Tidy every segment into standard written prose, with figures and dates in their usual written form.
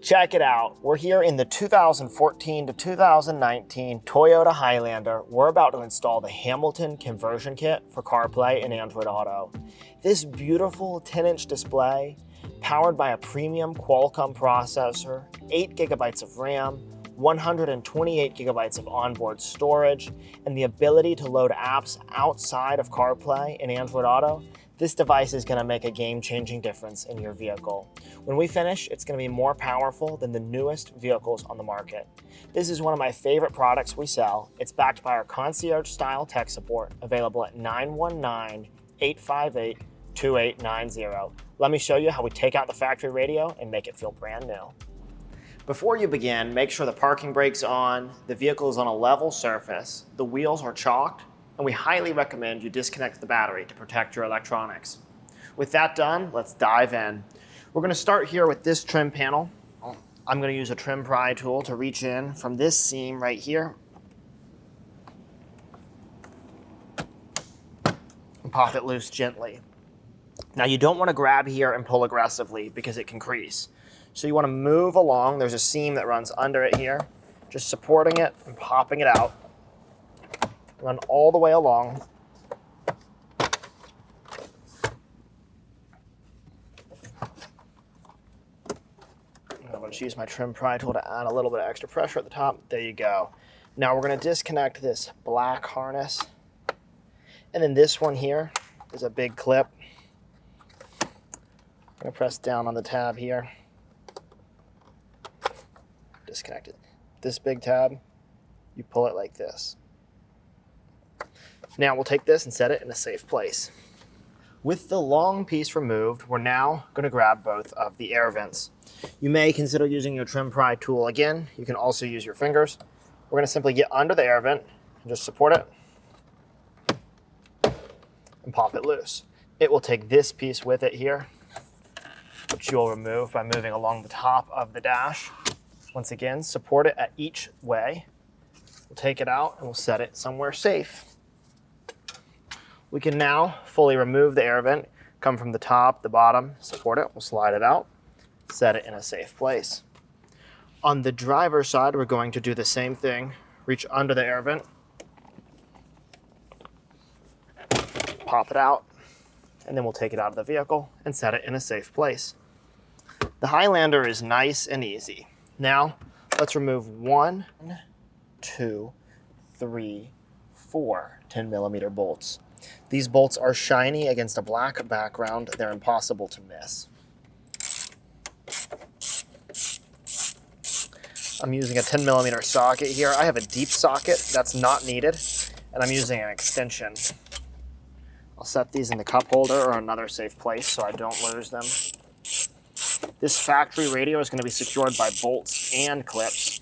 Check it out. We're here in the 2014 to 2019 Toyota Highlander. We're about to install the Hamilton conversion kit for CarPlay and Android Auto. This beautiful 10-inch display, powered by a premium Qualcomm processor, 8 gigabytes of RAM, 128 gigabytes of onboard storage, and the ability to load apps outside of CarPlay and Android Auto, this device is going to make a game-changing difference in your vehicle. When we finish, it's going to be more powerful than the newest vehicles on the market. This is one of my favorite products we sell. It's backed by our concierge-style tech support, available at 919-858-2890. Let me show you how we take out the factory radio and make it feel brand new. Before you begin, make sure the parking brake's on, the vehicle is on a level surface, the wheels are chalked, and we highly recommend you disconnect the battery to protect your electronics. With that done, let's dive in. We're going to start here with this trim panel. I'm going to use a trim pry tool to reach in from this seam right here and pop it loose gently. Now you don't want to grab here and pull aggressively because it can crease. So you want to move along. There's a seam that runs under it here, just supporting it and popping it out. Run all the way along. I'm going to use my trim pry tool to add a little bit of extra pressure at the top. There you go. Now we're going to disconnect this black harness. And then this one here is a big clip. I'm going to press down on the tab here. Disconnect it. This big tab, you pull it like this. Now we'll take this and set it in a safe place. With the long piece removed, we're now going to grab both of the air vents. You may consider using your trim pry tool again. You can also use your fingers. We're going to simply get under the air vent and just support it and pop it loose. It will take this piece with it here, which you'll remove by moving along the top of the dash. Once again, support it at each way. We'll take it out and we'll set it somewhere safe. We can now fully remove the air vent, come from the top, the bottom, support it, we'll slide it out, set it in a safe place. On the driver's side, we're going to do the same thing. Reach under the air vent, pop it out, and then we'll take it out of the vehicle and set it in a safe place. The Highlander is nice and easy. Now, let's remove 1, 2, 3, 4 10mm bolts. These bolts are shiny against a black background. They're impossible to miss. I'm using a 10mm socket here. I have a deep socket that's not needed, and I'm using an extension. I'll set these in the cup holder or another safe place so I don't lose them. This factory radio is going to be secured by bolts and clips.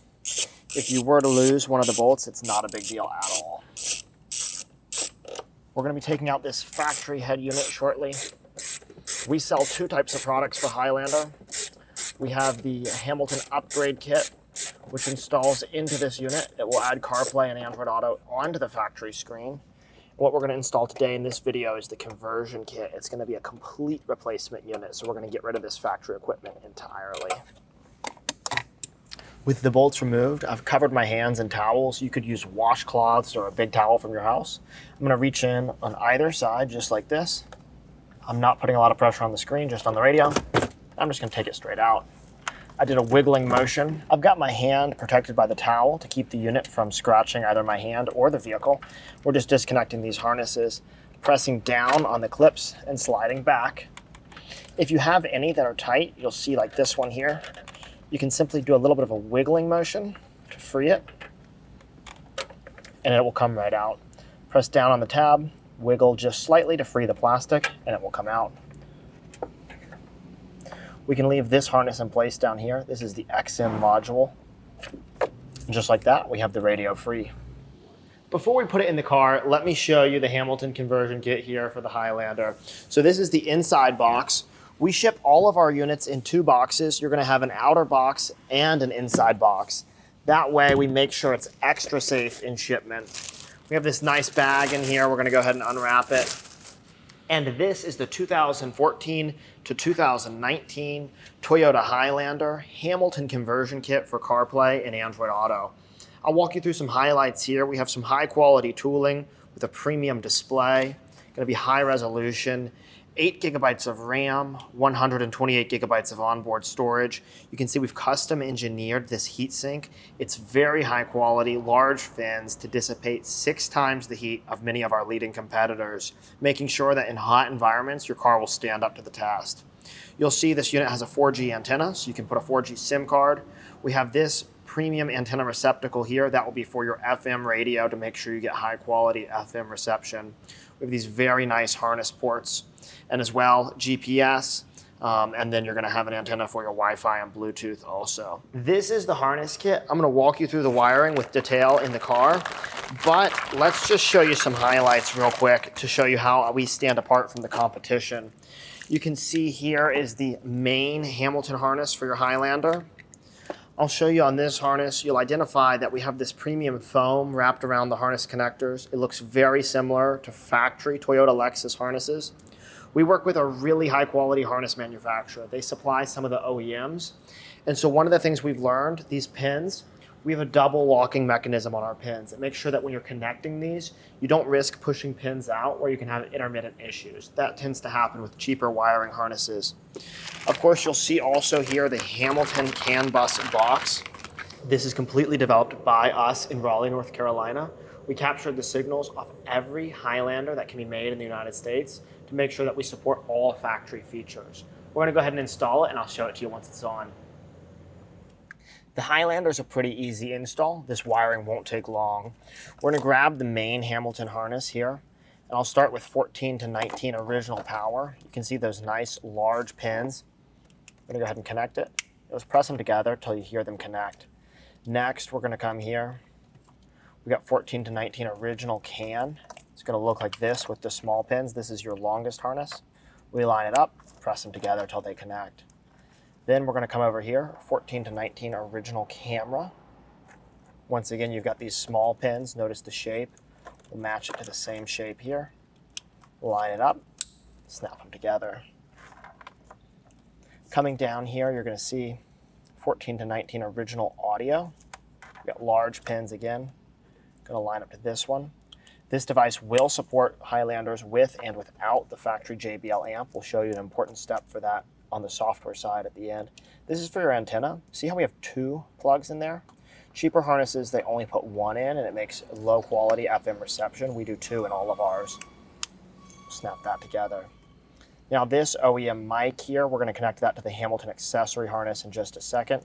If you were to lose one of the bolts, it's not a big deal at all. We're going to be taking out this factory head unit shortly. We sell 2 types of products for Highlander. We have the Hamilton upgrade kit, which installs into this unit. It will add CarPlay and Android Auto onto the factory screen. What we're going to install today in this video is the conversion kit. It's going to be a complete replacement unit, so we're going to get rid of this factory equipment entirely. With the bolts removed, I've covered my hands in towels. You could use washcloths or a big towel from your house. I'm going to reach in on either side just like this. I'm not putting a lot of pressure on the screen, just on the radio. I'm just going to take it straight out. I did a wiggling motion. I've got my hand protected by the towel to keep the unit from scratching either my hand or the vehicle. We're just disconnecting these harnesses, pressing down on the clips and sliding back. If you have any that are tight, you'll see like this one here. You can simply do a little bit of a wiggling motion to free it, and it will come right out. Press down on the tab, wiggle just slightly to free the plastic, and it will come out. We can leave this harness in place down here. This is the XM module. And just like that, we have the radio free. Before we put it in the car, let me show you the Hamilton conversion kit here for the Highlander. So this is the inside box. We ship all of our units in 2 boxes. You're going to have an outer box and an inside box. That way we make sure it's extra safe in shipment. We have this nice bag in here. We're going to go ahead and unwrap it. And this is the 2014 to 2019 Toyota Highlander Hamilton conversion kit for CarPlay and Android Auto. I'll walk you through some highlights here. We have some high quality tooling with a premium display, going to be high resolution, 8 gigabytes of RAM, 128 gigabytes of onboard storage. You can see we've custom engineered this heatsink. It's very high quality, large fins to dissipate 6 times the heat of many of our leading competitors, making sure that in hot environments, your car will stand up to the test. You'll see this unit has a 4G antenna, so you can put a 4G SIM card. We have this premium antenna receptacle here. That will be for your FM radio to make sure you get high quality FM reception. We have these very nice harness ports, and as well GPS, and then you're going to have an antenna for your Wi-Fi and Bluetooth also. This is the harness kit. I'm going to walk you through the wiring with detail in the car, but let's just show you some highlights real quick to show you how we stand apart from the competition. You can see here is the main Hamilton harness for your Highlander. I'll show you on this harness, you'll identify that we have this premium foam wrapped around the harness connectors. It looks very similar to factory Toyota Lexus harnesses. We work with a really high quality harness manufacturer. They supply some of the OEMs. And so one of the things we've learned, these pins, we have a double locking mechanism on our pins. It makes sure that when you're connecting these, you don't risk pushing pins out where you can have intermittent issues. That tends to happen with cheaper wiring harnesses. Of course, you'll see also here the Hamilton CAN bus box. This is completely developed by us in Raleigh, North Carolina. We captured the signals off every Highlander that can be made in the United States to make sure that we support all factory features. We're going to go ahead and install it, and I'll show it to you once it's on. The Highlander is a pretty easy install. This wiring won't take long. We're going to grab the main Hamilton harness here, and I'll start with 14 to 19 original power. You can see those nice large pins. I'm going to go ahead and connect it. Just press them together until you hear them connect. Next, we're going to come here. We got 14 to 19 original CAN. It's going to look like this with the small pins. This is your longest harness. We line it up, press them together until they connect. Then we're going to come over here, 14 to 19 original camera. Once again, you've got these small pins. Notice the shape. We'll match it to the same shape here. Line it up, snap them together. Coming down here, you're going to see 14 to 19 original audio. We've got large pins again. Going to line up to this one. This device will support Highlanders with and without the factory JBL amp. We'll show you an important step for that on the software side at the end. This is for your antenna. See how we have 2 plugs in there? Cheaper harnesses, they only put 1 in, and it makes low quality FM reception. We do 2 in all of ours. Snap that together. Now this OEM mic here, we're going to connect that to the Hamilton accessory harness in just a second.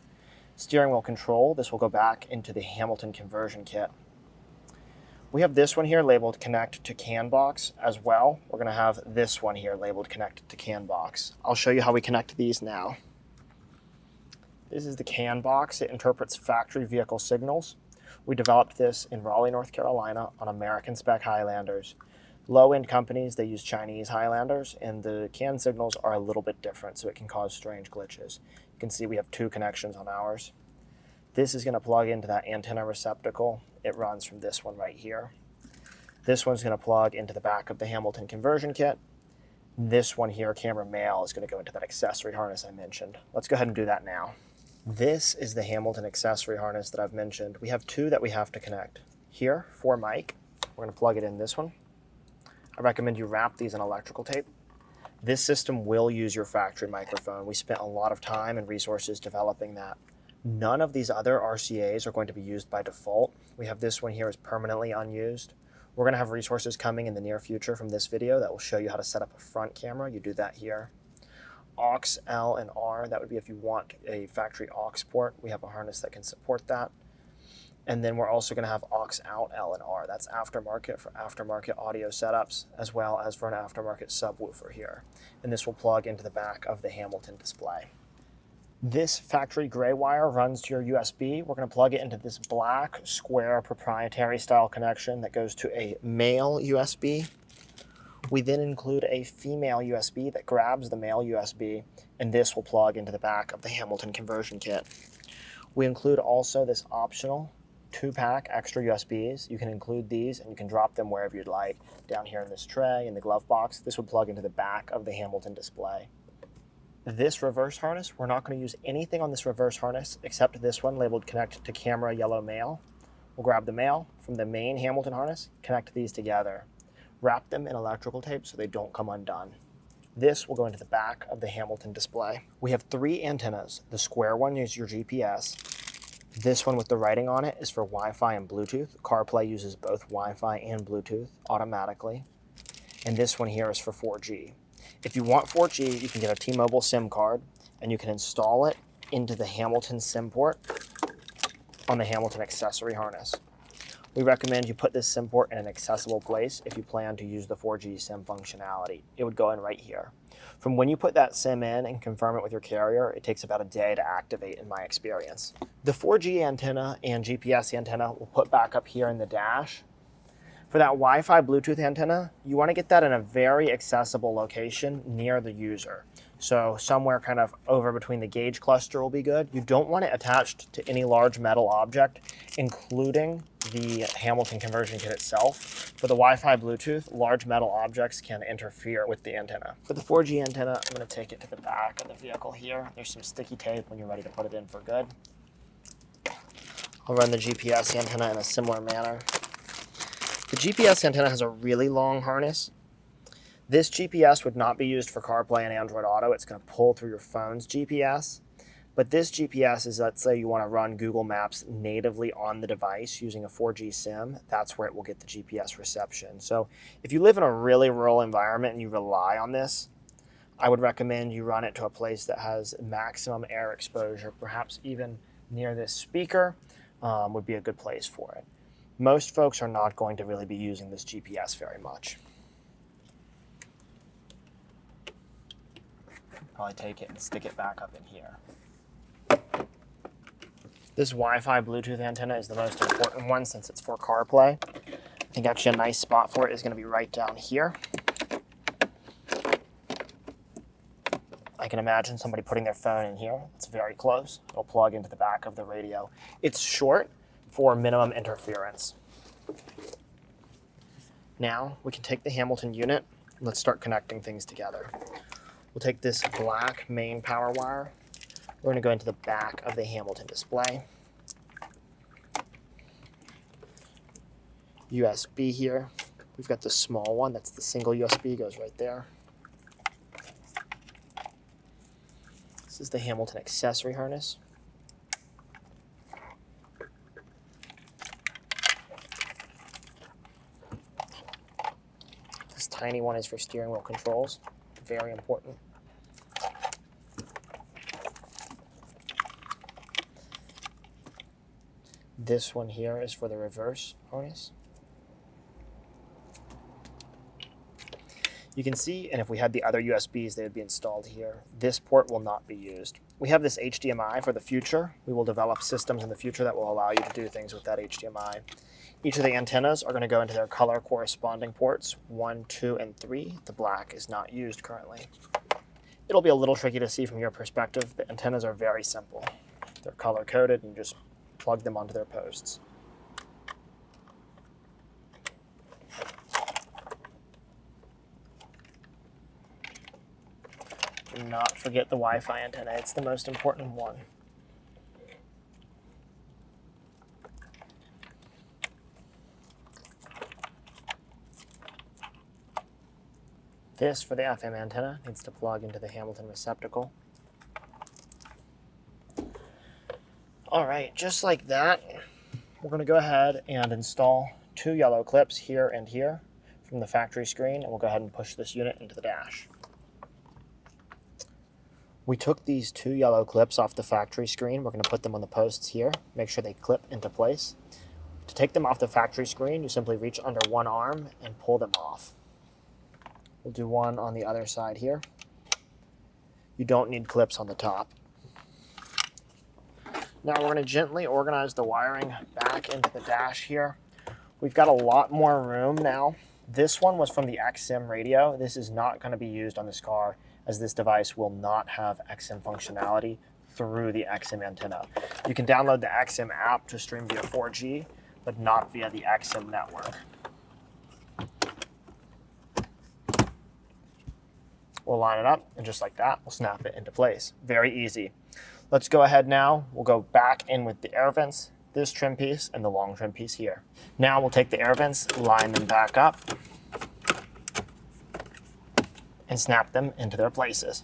Steering wheel control, this will go back into the Hamilton conversion kit. We have this one here labeled connect to CAN box as well. We're going to have this one here labeled connect to CAN box. I'll show you how we connect these now. This is the CAN box. It interprets factory vehicle signals. We developed this in Raleigh, North Carolina on American spec Highlanders. Low-end companies, they use Chinese Highlanders, and the CAN signals are a little bit different, so it can cause strange glitches. You can see we have 2 connections on ours. This is going to plug into that antenna receptacle. It runs from this one right here. This one's going to plug into the back of the Hamilton conversion kit. This one here, camera male, is going to go into that accessory harness I mentioned. Let's go ahead and do that now. This is the Hamilton accessory harness that I've mentioned. We have 2 that we have to connect. Here, for mic, we're going to plug it in this one. I recommend you wrap these in electrical tape. This system will use your factory microphone. We spent a lot of time and resources developing that. None of these other RCAs are going to be used by default. We have this one here as permanently unused. We're going to have resources coming in the near future from this video that will show you how to set up a front camera. You do that here. Aux L and R, that would be if you want a factory aux port. We have a harness that can support that. And then we're also going to have aux out L and R. That's aftermarket for aftermarket audio setups, as well as for an aftermarket subwoofer here. And this will plug into the back of the Hamilton display. This factory gray wire runs to your USB. We're going to plug it into this black square proprietary style connection that goes to a male USB. We then include a female USB that grabs the male USB, and this will plug into the back of the Hamilton conversion kit. We include also this optional 2-pack extra USBs. You can include these and you can drop them wherever you'd like. Down here in this tray, in the glove box, this would plug into the back of the Hamilton display. This reverse harness, we're not going to use anything on this reverse harness except this one labeled connect to camera yellow male. We'll grab the male from the main Hamilton harness, connect these together. Wrap them in electrical tape so they don't come undone. This will go into the back of the Hamilton display. We have 3 antennas. The square one is your GPS. This one with the writing on it is for Wi-Fi and Bluetooth. CarPlay uses both Wi-Fi and Bluetooth automatically. And this one here is for 4G. If you want 4G, you can get a T-Mobile SIM card and you can install it into the Hamilton SIM port on the Hamilton accessory harness. We recommend you put this SIM port in an accessible place if you plan to use the 4G SIM functionality. It would go in right here. From when you put that SIM in and confirm it with your carrier, it takes about a day to activate in my experience. The 4G antenna and GPS antenna we'll put back up here in the dash. For that Wi-Fi Bluetooth antenna, you want to get that in a very accessible location near the user. So somewhere kind of over between the gauge cluster will be good. You don't want it attached to any large metal object, including the Hamilton conversion kit itself. For the Wi-Fi Bluetooth, large metal objects can interfere with the antenna. For the 4G antenna, I'm going to take it to the back of the vehicle here. There's some sticky tape when you're ready to put it in for good. I'll run the GPS antenna in a similar manner. The GPS antenna has a really long harness. This GPS would not be used for CarPlay and Android Auto. It's going to pull through your phone's GPS. But this GPS is, let's say you want to run Google Maps natively on the device using a 4G SIM. That's where it will get the GPS reception. So if you live in a really rural environment and you rely on this, I would recommend you run it to a place that has maximum air exposure, perhaps even near this speaker would be a good place for it. Most folks are not going to really be using this GPS very much. Probably take it and stick it back up in here. This Wi-Fi Bluetooth antenna is the most important one since it's for CarPlay. I think actually a nice spot for it is going to be right down here. I can imagine somebody putting their phone in here. It's very close. It'll plug into the back of the radio. It's short for minimum interference. Now we can take the Hamilton unit and let's start connecting things together. We'll take this black main power wire. We're going to go into the back of the Hamilton display. USB here. We've got the small one. That's the single USB, goes right there. This is the Hamilton accessory harness. This tiny one is for steering wheel controls. Very important. This one here is for the reverse harness. You can see, and if we had the other USBs, they would be installed here. This port will not be used. We have this HDMI for the future. We will develop systems in the future that will allow you to do things with that HDMI. Each of the antennas are going to go into their color corresponding ports, 1, 2, and 3. The black is not used currently. It'll be a little tricky to see from your perspective. The antennas are very simple. They're color coded and you just plug them onto their posts. Do not forget the Wi-Fi antenna. It's the most important one. This, for the FM antenna, needs to plug into the Hamilton receptacle. All right, just like that, we're going to go ahead and install 2 yellow clips here and here from the factory screen, and we'll go ahead and push this unit into the dash. We took these 2 yellow clips off the factory screen. We're going to put them on the posts here, make sure they clip into place. To take them off the factory screen, you simply reach under one arm and pull them off. We'll do one on the other side here. You don't need clips on the top. Now we're going to gently organize the wiring back into the dash here. We've got a lot more room now. This one was from the XM radio. This is not going to be used on this car, as this device will not have XM functionality through the XM antenna. You can download the XM app to stream via 4G, but not via the XM network. We'll line it up, and just like that, we'll snap it into place. Very easy. Let's go ahead now. We'll go back in with the air vents, this trim piece, and the long trim piece here. Now we'll take the air vents, line them back up, and snap them into their places.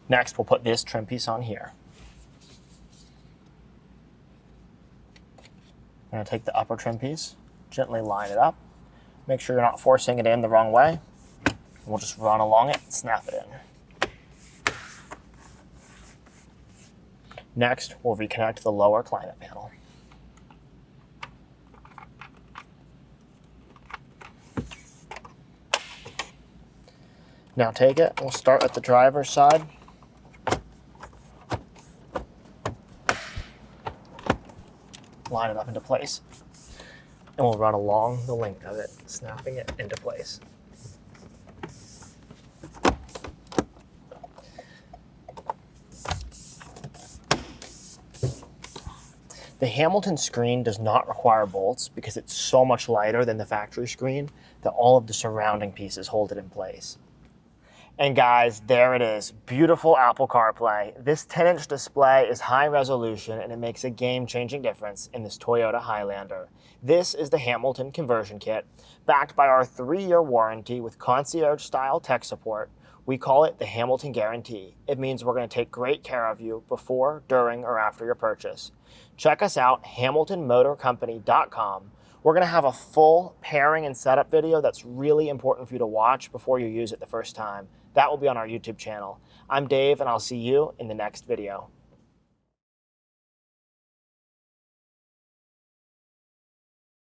Next, we'll put this trim piece on here. I'm going to take the upper trim piece, gently line it up. Make sure you're not forcing it in the wrong way. We'll just run along it and snap it in. Next, we'll reconnect the lower climate panel. Now take it, we'll start at the driver's side. Line it up into place. And we'll run along the length of it, snapping it into place. The Hamilton screen does not require bolts because it's so much lighter than the factory screen that all of the surrounding pieces hold it in place. And guys, there it is. Beautiful Apple CarPlay. This 10-inch display is high resolution and it makes a game-changing difference in this Toyota Highlander. This is the Hamilton conversion kit, backed by our 3-year warranty with concierge-style tech support. We call it the Hamilton Guarantee. It means we're going to take great care of you before, during, or after your purchase. Check us out, hamiltonmotorcompany.com. We're going to have a full pairing and setup video that's really important for you to watch before you use it the first time. That will be on our YouTube channel. I'm Dave, and I'll see you in the next video.